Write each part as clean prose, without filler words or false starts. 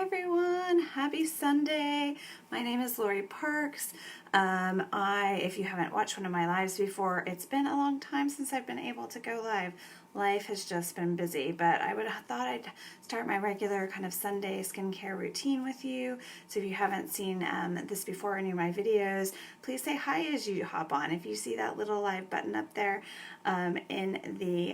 everyone, happy Sunday. My name is Lori Parks. If you haven't watched one of my lives before, it's been a long time since I've been able to go live. Life has just been busy, but I would have thought I'd start my regular kind of Sunday skincare routine with you. So if you haven't seen this before, any of my videos, please say hi as you hop on. If you see that little live button up there in the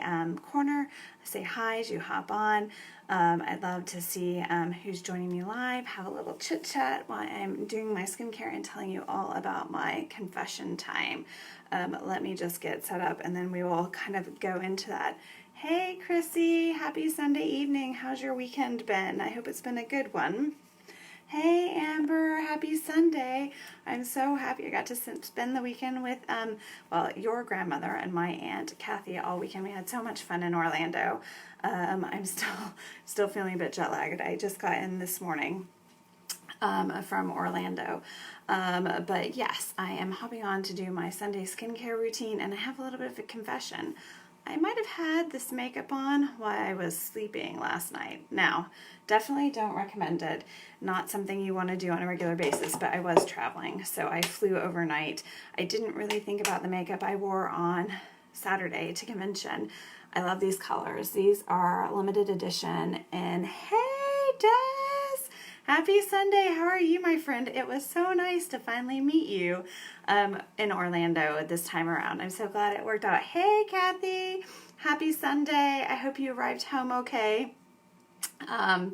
corner, say hi as you hop on. I'd love to see who's joining me live, have a little chit chat while I'm doing my skincare and telling you all about my confession time. Let me just get set up and then we will kind of go into that. Hey Chrissy, happy Sunday evening. How's your weekend been? I hope it's been a good one. Hey Amber, happy Sunday. I'm so happy I got to spend the weekend with your grandmother and my aunt Kathy all weekend. We had so much fun in Orlando. I'm still feeling a bit jet lagged. I just got in this morning from Orlando. But yes, I am hopping on to do my Sunday skincare routine, and I have a little bit of a confession. I might have had this makeup on while I was sleeping last night. Now, definitely don't recommend it. Not something you want to do on a regular basis, but I was traveling, so I flew overnight. I didn't really think about the makeup I wore on Saturday to convention. I love these colors. These are limited edition, and hey, Des! Happy Sunday. How are you, my friend? It was so nice to finally meet you in Orlando this time around. I'm so glad it worked out. Hey, Kathy. Happy Sunday. I hope you arrived home okay. I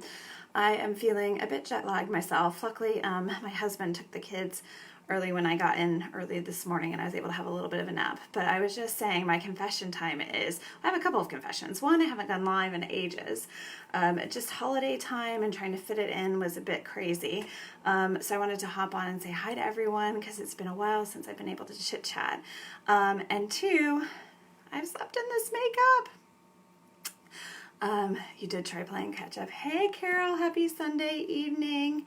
am feeling a bit jet lagged myself. Luckily, my husband took the kids early when I got in early this morning and I was able to have a little bit of a nap. But I was just saying my confession time is, I have a couple of confessions. One, I haven't gone live in ages. Just holiday time and trying to fit it in was a bit crazy. So I wanted to hop on and say hi to everyone because it's been a while since I've been able to chit chat. And two, I've slept in this makeup. You did try playing catch up. Hey Carol, happy Sunday evening.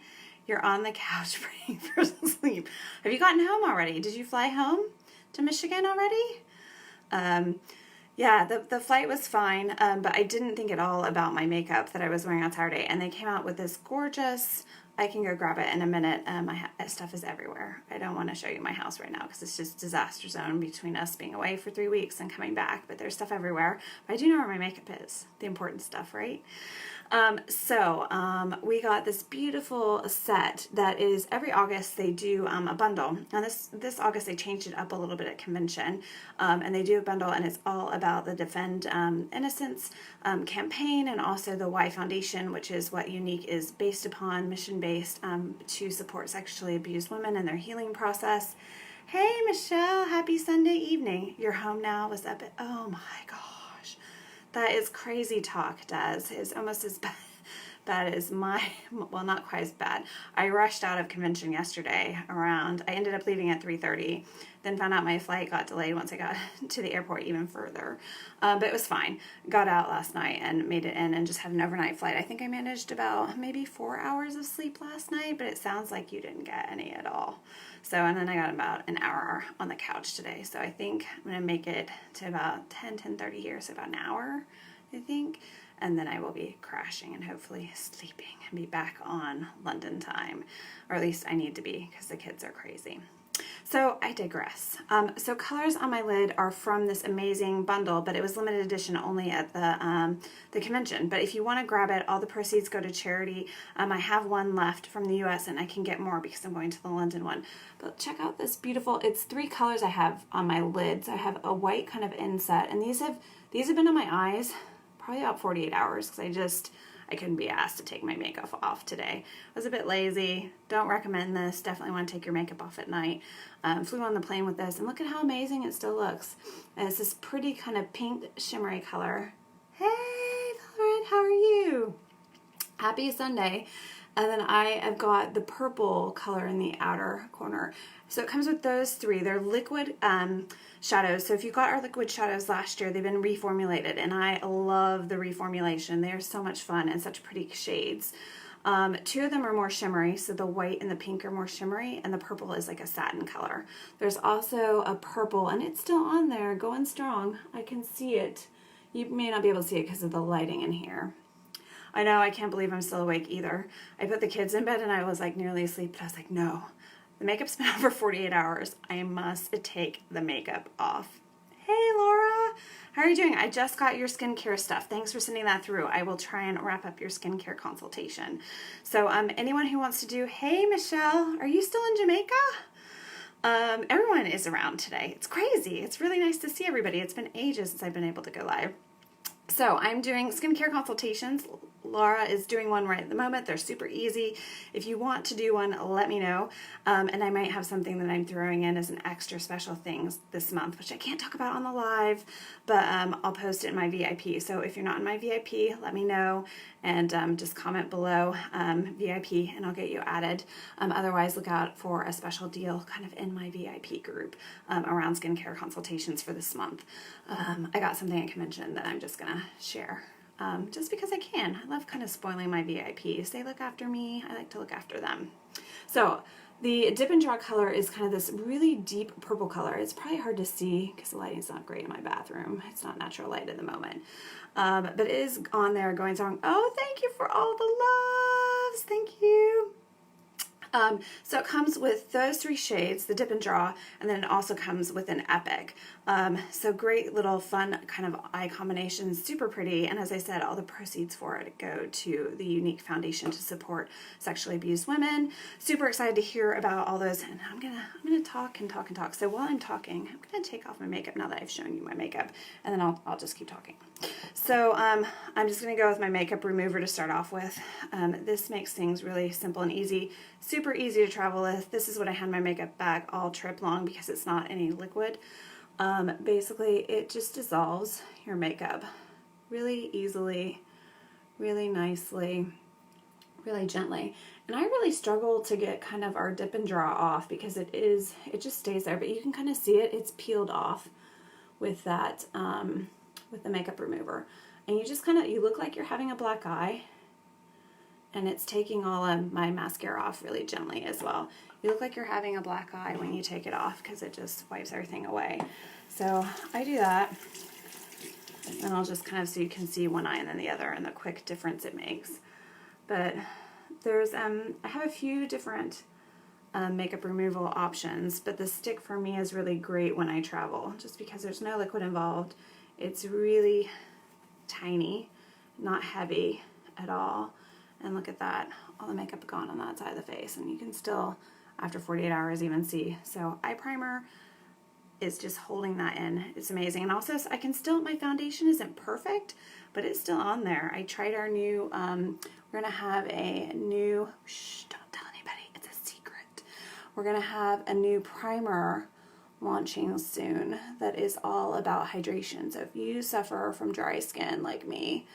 You're on the couch praying for sleep. Have you gotten home already? Did you fly home to Michigan already? Yeah, the flight was fine, but I didn't think at all about my makeup that I was wearing on Saturday. And they came out with this gorgeous, I can go grab it in a minute. My stuff is everywhere. I don't want to show you my house right now because it's just disaster zone between us being away for 3 weeks and coming back. But there's stuff everywhere. But I do know where my makeup is. The important stuff, right? We got this beautiful set that is every August they do a bundle. Now this August they changed it up a little bit at convention, and they do a bundle, and it's all about the Defend Innocence campaign and also the Y Foundation, which is what Younique is based upon, mission-based to support sexually abused women in their healing process. Hey Michelle, happy Sunday evening. You're home now? Was that oh my gosh. That is crazy talk, Des. It's almost as bad as well, not quite as bad. I rushed out of convention yesterday I ended up leaving at 3:30, then found out my flight got delayed once I got to the airport even further. But it was fine. Got out last night and made it in and just had an overnight flight. I think I managed about maybe 4 hours of sleep last night, but it sounds like you didn't get any at all. So, and then I got about an hour on the couch today. So I think I'm going to make it to about 10:30 here, so about an hour, I think. And then I will be crashing and hopefully sleeping and be back on London time. Or at least I need to be because the kids are crazy. So I digress. So colors on my lid are from this amazing bundle, but it was limited edition only at the convention. But if you want to grab it, all the proceeds go to charity. I have one left from the US and I can get more because I'm going to the London one. But check out this beautiful, it's 3 colors I have on my lids. I have a white kind of inset, and these have been on my eyes probably about 48 hours because I couldn't be asked to take my makeup off today. I was a bit lazy. Don't recommend this. Definitely want to take your makeup off at night. Flew on the plane with this, and look at how amazing it still looks. And it's this pretty kind of pink shimmery color. Hey, Valerie, how are you? Happy Sunday. And then I have got the purple color in the outer corner. So it comes with those 3. They're liquid shadows. So if you got our liquid shadows last year, they've been reformulated. And I love the reformulation. They are so much fun and such pretty shades. 2 of them are more shimmery. So the white and the pink are more shimmery. And the purple is like a satin color. There's also a purple, and it's still on there, going strong. I can see it. You may not be able to see it because of the lighting in here. I know, I can't believe I'm still awake either. I put the kids in bed and I was like nearly asleep, but I was like, no, the makeup's been out for 48 hours. I must take the makeup off. Hey, Laura, how are you doing? I just got your skincare stuff. Thanks for sending that through. I will try and wrap up your skincare consultation. So anyone who wants to do, hey, Michelle, are you still in Jamaica? Everyone is around today. It's crazy. It's really nice to see everybody. It's been ages since I've been able to go live. So I'm doing skincare consultations. Laura is doing one right at the moment. They're super easy. If you want to do one, let me know. And I might have something that I'm throwing in as an extra special things this month, which I can't talk about on the live, but I'll post it in my VIP. So if you're not in my VIP, let me know and just comment below VIP and I'll get you added. Otherwise, look out for a special deal kind of in my VIP group around skincare consultations for this month. I got something I can mention that I'm just gonna share. Just because I can. I love kind of spoiling my VIPs. They look after me. I like to look after them. So the Dip and Draw color is kind of this really deep purple color. It's probably hard to see because the lighting's not great in my bathroom. It's not natural light at the moment. But it is on there going strong. Oh, thank you for all the loves. Thank you. So it comes with those 3 shades, the Dip and Draw, and then it also comes with an Epic. So great little fun kind of eye combination, super pretty. And as I said, all the proceeds for it go to the Younique Foundation to support sexually abused women. Super excited to hear about all those. And I'm gonna talk and talk and talk. So while I'm talking, I'm gonna take off my makeup now that I've shown you my makeup, and then I'll just keep talking. So I'm just gonna go with my makeup remover to start off with. This makes things really simple and easy. Super easy to travel with. This is what I had in my makeup bag all trip long because it's not any liquid. Basically, it just dissolves your makeup really easily, really nicely, really gently. And I really struggle to get kind of our Dip and Draw off because it just stays there. But you can kind of see it's peeled off with that, with the makeup remover. And you just you look like you're having a black eye. And it's taking all of my mascara off really gently as well. You look like you're having a black eye when you take it off because it just wipes everything away. So I do that. And I'll just kind of, so you can see one eye and then the other and the quick difference it makes. But there's, I have a few different makeup removal options, but the stick for me is really great when I travel just because there's no liquid involved. It's really tiny, not heavy at all. And look at that, all the makeup gone on that side of the face, and you can still, after 48 hours, even see. So eye primer is just holding that in. It's amazing. And also, I can still, my foundation isn't perfect, but it's still on there. I tried our new, we're gonna have a new, shh, don't tell anybody, it's a secret. We're gonna have a new primer launching soon that is all about hydration. So if you suffer from dry skin like me,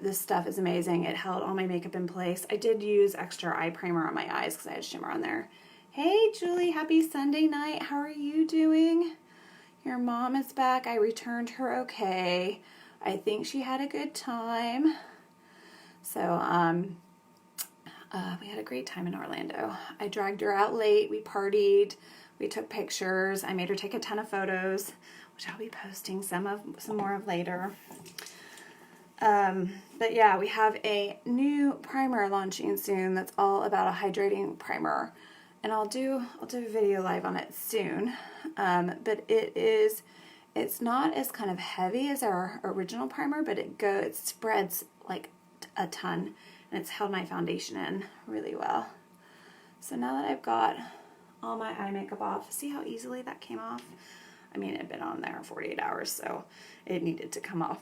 this stuff is amazing. It held all my makeup in place. I did use extra eye primer on my eyes because I had shimmer on there. Hey, Julie, happy Sunday night. How are you doing? Your mom is back. I returned her okay. I think she had a good time. So, we had a great time in Orlando. I dragged her out late. We partied. We took pictures. I made her take a ton of photos, which I'll be posting some more of later. But yeah, we have a new primer launching soon that's all about a hydrating primer. And I'll do a video live on it soon. But it's not as kind of heavy as our original primer, but it spreads like a ton, and it's held my foundation in really well. So now that I've got all my eye makeup off, see how easily that came off? I mean, it had been on there 48 hours, so it needed to come off.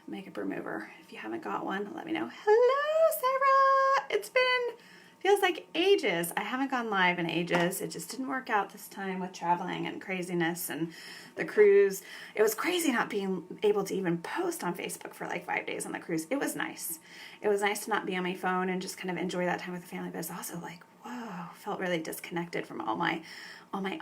Makeup remover. If you haven't got one, let me know. Hello, Sarah! Feels like ages. I haven't gone live in ages. It just didn't work out this time with traveling and craziness and the cruise. It was crazy not being able to even post on Facebook for like 5 days on the cruise. It was nice. It was nice to not be on my phone and just kind of enjoy that time with the family, but it's also like, whoa, felt really disconnected from all my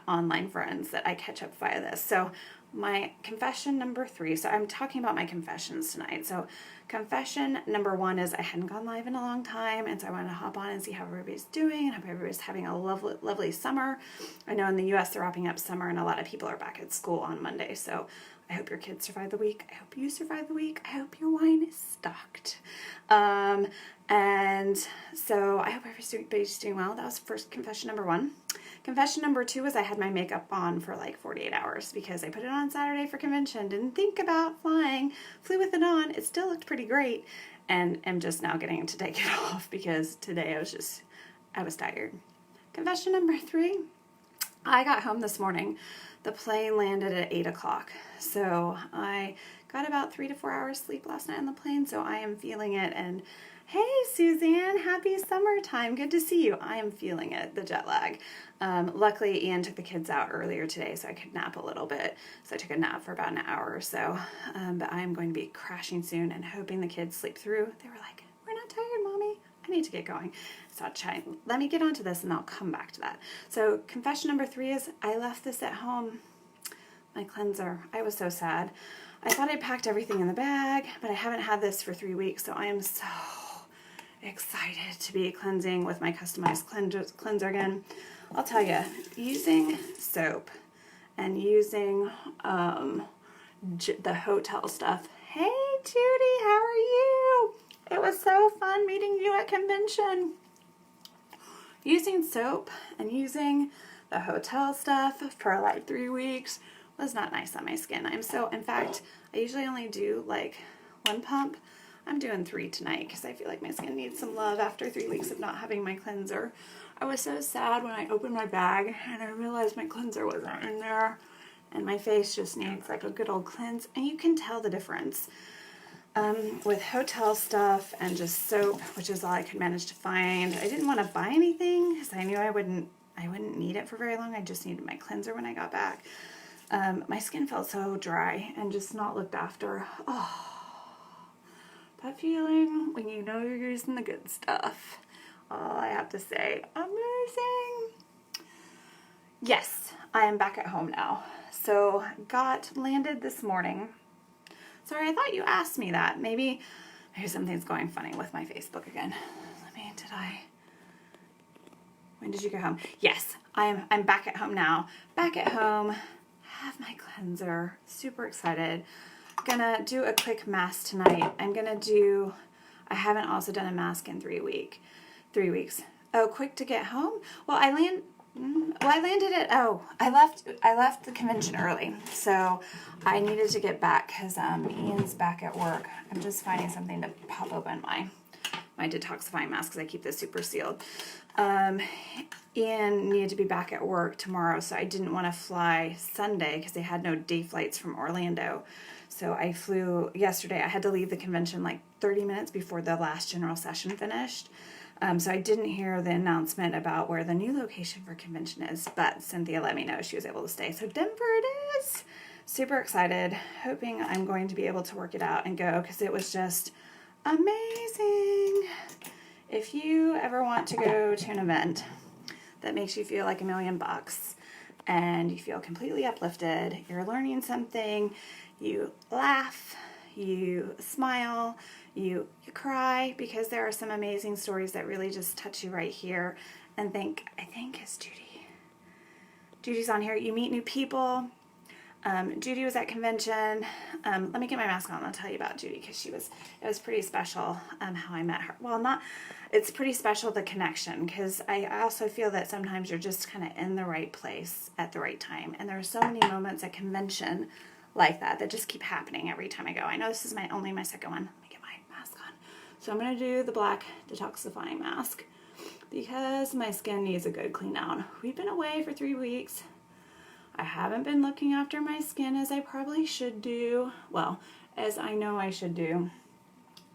online friends that I catch up via this. So my confession number 3. So I'm talking about my confessions tonight. So confession number 1 is I hadn't gone live in a long time, and so I wanted to hop on and see how everybody's doing, and hope everybody's having a lovely, lovely summer. I know in the U.S. they're wrapping up summer, and a lot of people are back at school on Monday. So I hope your kids survive the week. I hope you survive the week. I hope your wine is stocked. And so I hope everybody's doing well. That was first confession number 1. Confession number 2 was I had my makeup on for like 48 hours because I put it on Saturday for convention, didn't think about flying, flew with it on. It still looked pretty great, and am just now getting to take it off because today I was tired. Confession number 3, I got home this morning. The plane landed at 8 o'clock. So I got about 3 to 4 hours sleep last night on the plane, so I am feeling it. And hey, Suzanne, happy summertime. Good to see you. I am feeling it, the jet lag. Luckily, Ian took the kids out earlier today so I could nap a little bit. So I took a nap for about an hour or so. But I am going to be crashing soon and hoping the kids sleep through. They were like, we're not tired, Mommy. I need to get going. So let me get onto this and I'll come back to that. So confession number 3 is I left this at home. My cleanser. I was so sad. I thought I packed everything in the bag, but I haven't had this for 3 weeks, so I am so excited to be cleansing with my customized cleanser again. I'll tell you, using soap and using the hotel stuff. Hey, Judy, how are you? It was so fun meeting you at convention. Using soap and using the hotel stuff for like 3 weeks was not nice on my skin. In fact, I usually only do like 1 pump. I'm doing 3 tonight because I feel like my skin needs some love after 3 weeks of not having my cleanser. I was so sad when I opened my bag and I realized my cleanser wasn't in there, and my face just needs like a good old cleanse, and you can tell the difference. With hotel stuff and just soap, which is all I could manage to find. I didn't want to buy anything because I knew I wouldn't need it for very long. I just needed my cleanser when I got back. My skin felt so dry and just not looked after. Oh, that feeling when you know you're using the good stuff. All I have to say, amazing. Yes, I am back at home now. So landed this morning. Sorry, I thought you asked me that. Maybe something's going funny with my Facebook again. When did you go home? Yes, I'm back at home now. Back at home, have my cleanser. Super excited. Gonna do a quick mask tonight. I haven't also done a mask in 3 weeks. Oh, quick to get home? Well, I left the convention early, so I needed to get back because Ian's back at work. I'm just finding something to pop open my detoxifying mask because I keep this super sealed. Ian needed to be back at work tomorrow, so I didn't want to fly Sunday because they had no day flights from Orlando. So I flew yesterday. I had to leave the convention like 30 minutes before the last general session finished. So I didn't hear the announcement about where the new location for convention is, but Cynthia let me know she was able to stay. So Denver it is. Super excited. Hoping I'm going to be able to work it out and go because it was just amazing. If you ever want to go to an event that makes you feel like $1 million and you feel completely uplifted, you're learning something, you laugh, you smile, you cry because there are some amazing stories that really just touch you right here. And I think it's Judy. Judy's on here. You meet new people. Judy was at convention. Let me get my mask on and I'll tell you about Judy because it was pretty special how I met her. Well, it's pretty special, the connection, because I also feel that sometimes you're just kind of in the right place at the right time. And there are so many moments at convention like that just keep happening every time I go. I know this is only my second one. Let me get my mask on. So I'm going to do the black detoxifying mask because my skin needs a good clean out. We've been away for 3 weeks. I haven't been looking after my skin as I probably should do. Well, as I know I should do.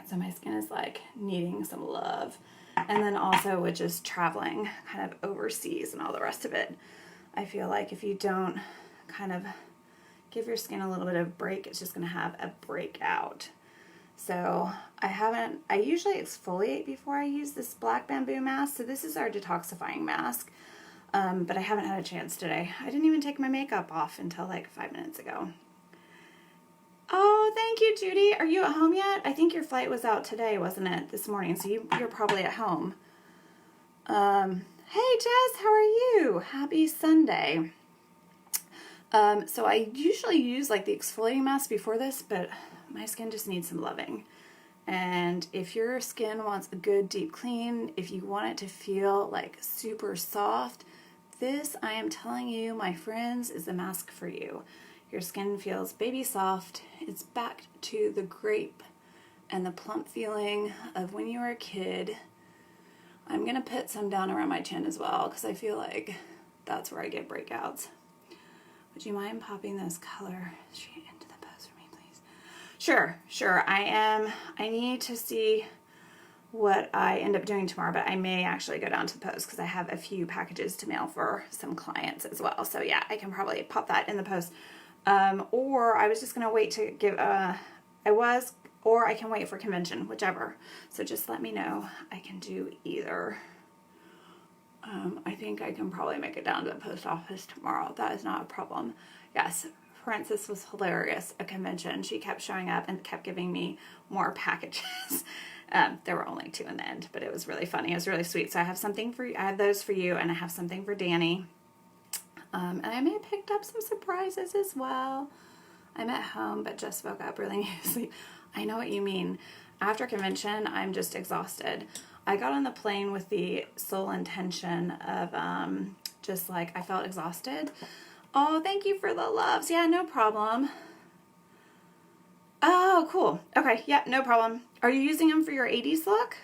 So my skin is like needing some love. And then also with just traveling kind of overseas and all the rest of it, I feel like if you don't kind of give your skin a little bit of a break, it's just going to have a breakout. So I usually exfoliate before I use this black bamboo mask. So this is our detoxifying mask. But I haven't had a chance today. I didn't even take my makeup off until like 5 minutes ago. Oh, thank you, Judy. Are you at home yet? I think your flight was out today, wasn't it? This morning, so you're probably at home. Hey, Jess, how are you? Happy Sunday. So I usually use like the exfoliating mask before this, but my skin just needs some loving. And if your skin wants a good deep clean, if you want it to feel like super soft, this, I am telling you, my friends, is the mask for you. Your skin feels baby soft. It's back to the grape and the plump feeling of when you were a kid. I'm going to put some down around my chin as well because I feel like that's where I get breakouts. Would you mind popping this color straight into the pose for me, please? Sure. I need to see what I end up doing tomorrow, but I may actually go down to the post because I have a few packages to mail for some clients as well. So yeah, I can probably pop that in the post. Or I was just going to wait to give, or I can wait for convention, whichever. So just let me know. I can do either. I think I can probably make it down to the post office tomorrow. That is not a problem. Yes, Frances was hilarious at convention. She kept showing up and kept giving me more packages. There were only 2 in the end, but it was really funny. It was really sweet. So I have something for you. I have those for you, and I have something for Danny. And I may have picked up some surprises as well. I'm at home, but just woke up, really need to sleep. I know what you mean. After convention, I'm just exhausted. I got on the plane with the sole intention of just like, I felt exhausted. Oh, thank you for the loves. Yeah, no problem. Oh, cool. Okay, yeah, no problem. Are you using them for your 80s look?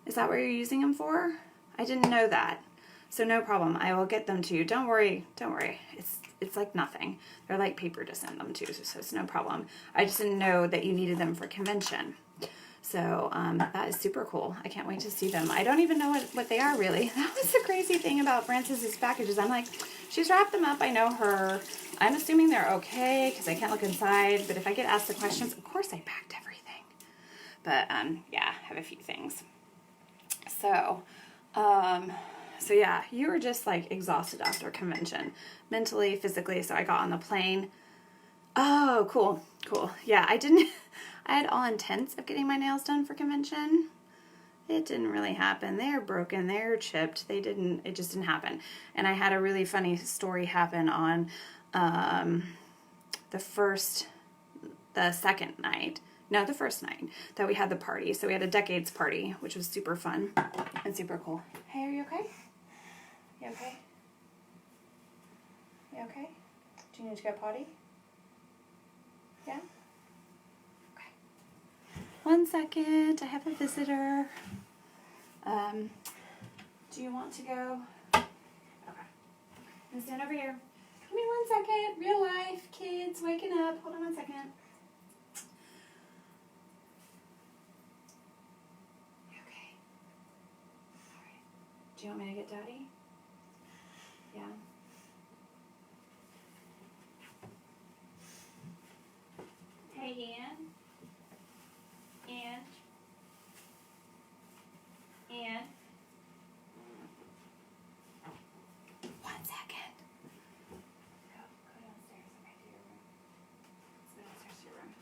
Is that what you're using them for? I didn't know that. So no problem. I will get them to you. Don't worry. It's like nothing. They're like paper to send them to, so it's no problem. I just didn't know that you needed them for convention. So that is super cool. I can't wait to see them. I don't even know what they are really. That was the crazy thing about Frances's packages. I'm like, she's wrapped them up. I know her. I'm assuming they're okay because I can't look inside. But if I get asked the questions, of course I packed everything. But yeah, I have a few things. So yeah, you were just like exhausted after convention, mentally, physically. So I got on the plane. Oh, cool. Yeah, I had all intents of getting my nails done for convention. It didn't really happen. They're broken. They're chipped. It just didn't happen. And I had a really funny story happen on the first night that we had the party. So we had a decades party, which was super fun and super cool. Hey, are you okay? You okay? You okay? Do you need to go potty? Yeah? Okay. 1 second. I have a visitor. Do you want to go? Okay. Then stand over here. Give me 1 second. Real life. Kids waking up. Hold on 1 second. Okay. All right. Do you want me to get Daddy? Yeah. Hey, Ann. Ann. 1 second. Go downstairs. Okay, to your room. Let's go downstairs to your room.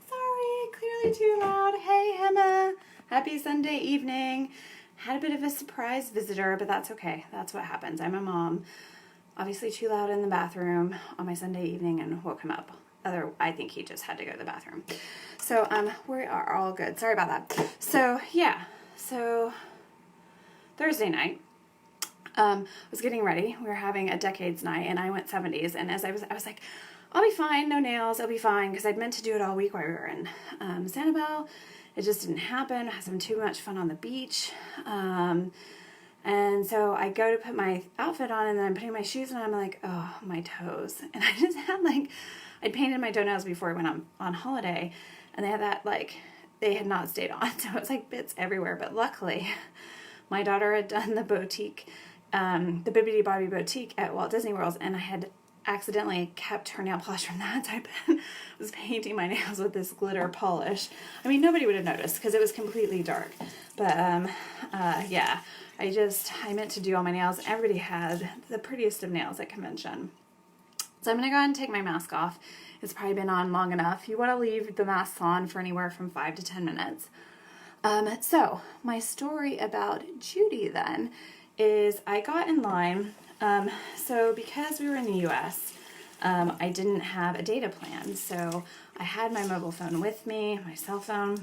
Sorry, clearly too loud. Hey, Emma. Happy Sunday evening. Had a bit of a surprise visitor, but that's okay. That's what happens. I'm a mom. Obviously too loud in the bathroom on my Sunday evening and woke him up. I think he just had to go to the bathroom. So we are all good. Sorry about that. So yeah. So Thursday night, I was getting ready. We were having a decades night, and I went 70s. And as I was like, I'll be fine, no nails, I'll be fine, because I'd meant to do it all week while we were in Sanibel. It just didn't happen. I was having too much fun on the beach. And so I go to put my outfit on, and then I'm putting my shoes on, and I'm like, oh, my toes. And I just had I'd painted my toenails before I went on holiday, and they had that, they had not stayed on. So it was bits everywhere. But luckily, my daughter had done the boutique, the Bibbidi Bobbidi Boutique at Walt Disney World, and I had accidentally kept her nail polish from that. I was painting my nails with this glitter polish. I mean, nobody would have noticed because it was completely dark. But yeah, I meant to do all my nails. Everybody had the prettiest of nails at convention. So I'm going to go ahead and take my mask off. It's probably been on long enough. You want to leave the mask on for anywhere from 5 to 10 minutes. So my story about Judy then is I got in line. So because we were in the US, I didn't have a data plan. So I had my mobile phone with me, my cell phone,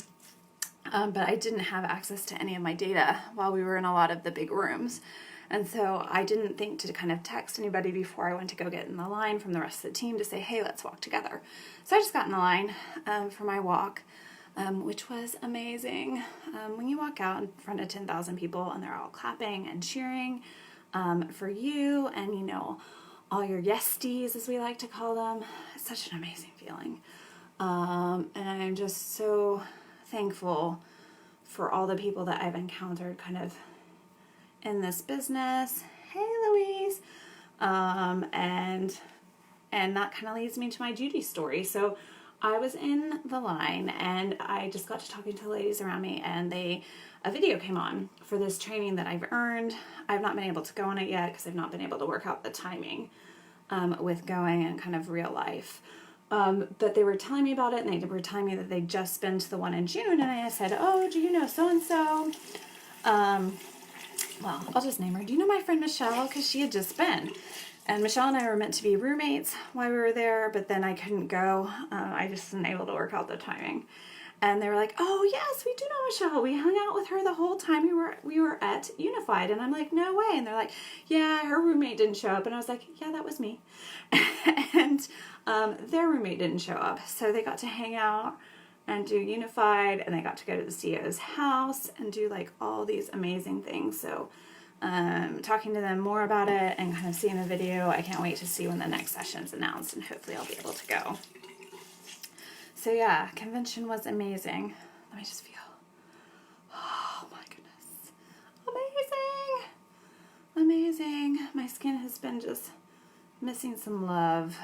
but I didn't have access to any of my data while we were in a lot of the big rooms. And so I didn't think to kind of text anybody before I went to go get in the line from the rest of the team to say, hey, let's walk together. So I just got in the line for my walk, which was amazing. When you walk out in front of 10,000 people and they're all clapping and cheering for you and, you know, all your yesties, as we like to call them, it's such an amazing feeling. And I'm just so thankful for all the people that I've encountered kind of in this business. Hey, Louise. And that kind of leads me to my Judy story. So I was in the line and I just got to talking to the ladies around me, and a video came on for this training that I've earned. I've not been able to go on it yet because I've not been able to work out the timing with going and kind of real life. But they were telling me about it, and they were telling me that they'd just been to the one in June, and I said, oh, do you know so-and-so? Well, I'll just name her. Do you know my friend Michelle? Because she had just been. And Michelle and I were meant to be roommates while we were there, but then I couldn't go. I just wasn't able to work out the timing. And they were like, oh, yes, we do know Michelle. We hung out with her the whole time we were at Unified. And I'm like, no way. And they're like, yeah, her roommate didn't show up. And I was like, yeah, that was me. And their roommate didn't show up. So they got to hang out and do Unified, and they got to go to the CEO's house and do like all these amazing things. So talking to them more about it and kind of seeing the video, I can't wait to see when the next session's announced, and hopefully I'll be able to go. So yeah, convention was amazing. Let me just feel. Oh my goodness. Amazing. My skin has been just missing some love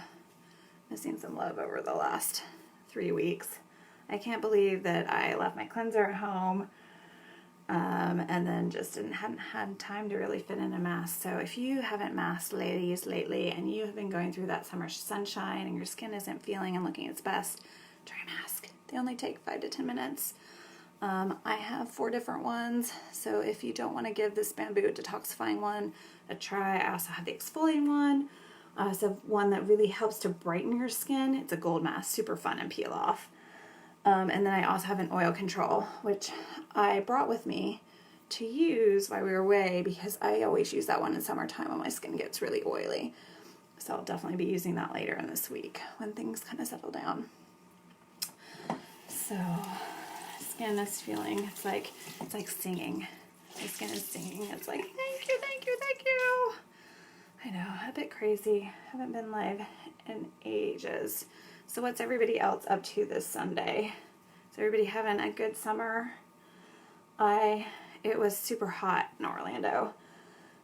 over the last 3 weeks. I can't believe that I left my cleanser at home and then just hadn't had time to really fit in a mask. So if you haven't masked, ladies, lately, and you have been going through that summer sunshine and your skin isn't feeling and looking its best, try a mask. They only take 5 to 10 minutes. I have 4 different ones, so if you don't want to give this bamboo detoxifying one a try, I also have the exfoliating one. So one that really helps to brighten your skin. It's a gold mask, super fun and peel off. And then I also have an oil control, which I brought with me to use while we were away because I always use that one in summertime when my skin gets really oily. So I'll definitely be using that later in this week when things kind of settle down. So skin is feeling, it's like singing. My skin is singing. It's like, thank you. I know, a bit crazy. Haven't been live in ages. So what's everybody else up to this Sunday? Is everybody having a good summer? It was super hot in Orlando.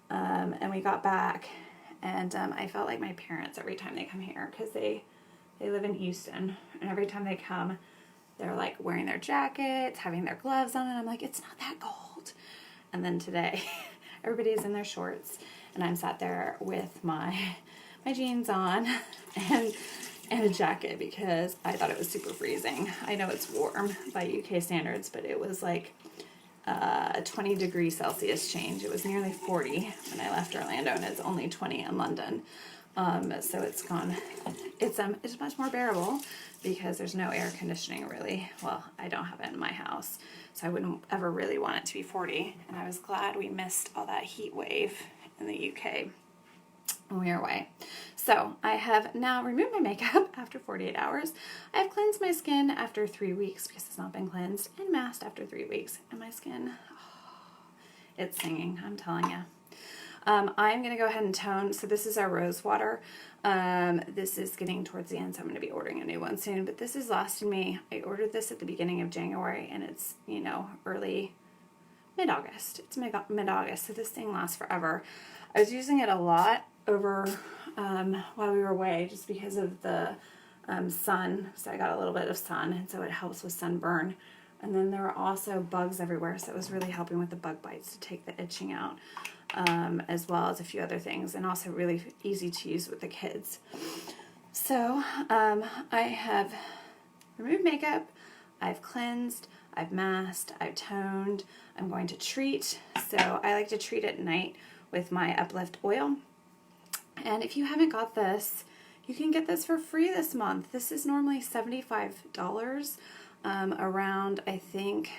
And we got back, and I felt like my parents every time they come here, because they live in Houston, and every time they come, they're like wearing their jackets, having their gloves on, and I'm like, it's not that cold. And then today, everybody's in their shorts, and I'm sat there with my jeans on and a jacket because I thought it was super freezing. I know it's warm by UK standards, but it was like a 20 degrees Celsius change. It was nearly 40 when I left Orlando, and it's only 20 in London. So it's much more bearable because there's no air conditioning really. Well, I don't have it in my house, so I wouldn't ever really want it to be 40. And I was glad we missed all that heat wave in the UK when we were away. So I have now removed my makeup after 48 hours. I've cleansed my skin after 3 weeks because it's not been cleansed, and masked after 3 weeks. And my skin, it's singing, I'm telling you. I'm going to go ahead and tone. So this is our rose water. This is getting towards the end, so I'm going to be ordering a new one soon. But this is lasting me. I ordered this at the beginning of January, and it's, mid-August. It's mid-August, so this thing lasts forever. I was using it a lot over while we were away just because of the sun. So I got a little bit of sun, and so it helps with sunburn. And then there were also bugs everywhere, so it was really helping with the bug bites to take the itching out, as well as a few other things, and also really easy to use with the kids. So I have removed makeup, I've cleansed, I've masked, I've toned, I'm going to treat. So I like to treat at night with my Uplift oil. And if you haven't got this, you can get this for free this month. This is normally $75, around, I think,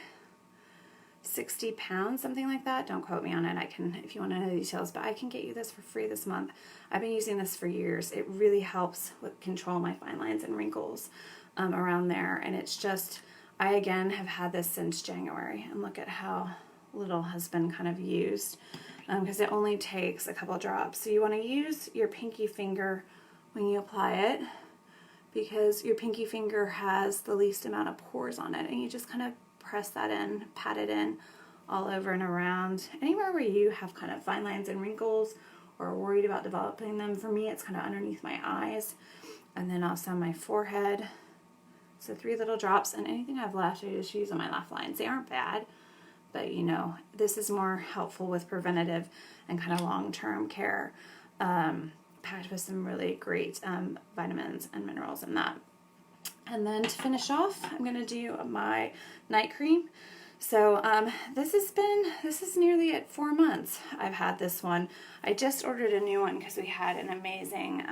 60 pounds, something like that. Don't quote me on it. I can, if you want to know the details, but I can get you this for free this month. I've been using this for years. It really helps with control my fine lines and wrinkles around there. And it's just, I again have had this since January, and look at how little has been kind of used, because it only takes a couple drops. So you want to use your pinky finger when you apply it, because your pinky finger has the least amount of pores on it, and you just kind of press that in, pat it in all over and around, anywhere where you have kind of fine lines and wrinkles or are worried about developing them. For me, it's kind of underneath my eyes, and then also my forehead. So 3 little drops, and anything I've left, I just use on my laugh lines. They aren't bad, but you know, this is more helpful with preventative and kind of long-term care, packed with some really great vitamins and minerals in that. And then to finish off, I'm going to do my night cream. So this is nearly at 4 months I've had this one. I just ordered a new one because we had an amazing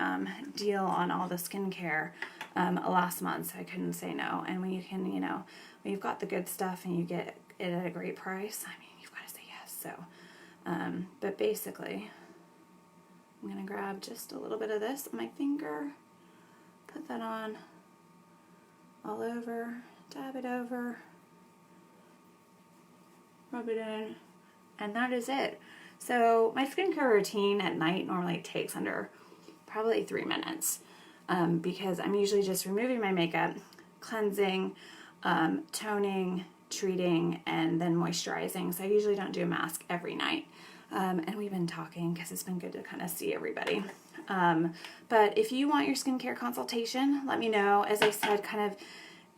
deal on all the skincare last month, so I couldn't say no. And when you can, you know, when you've got the good stuff and you get it at a great price, I mean, you've got to say yes. So, but basically, I'm going to grab just a little bit of this on my finger, put that on all over, dab it over, rub it in, and that is it. So my skincare routine at night normally takes under probably 3 minutes, because I'm usually just removing my makeup, cleansing, toning, treating, and then moisturizing. So I usually don't do a mask every night. And we've been talking because it's been good to kind of see everybody. But if you want your skincare consultation, let me know. As I said, kind of,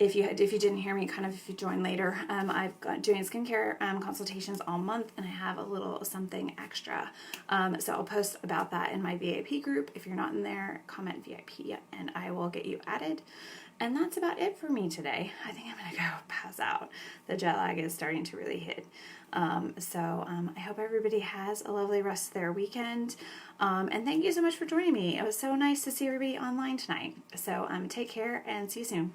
if you didn't hear me, kind of if you join later, I've got doing skincare consultations all month, and I have a little something extra. So I'll post about that in my VIP group. If you're not in there, comment VIP, and I will get you added. And that's about it for me today. I think I'm gonna go pass out. The jet lag is starting to really hit. So I hope everybody has a lovely rest of their weekend. And thank you so much for joining me. It was so nice to see everybody online tonight. So take care and see you soon.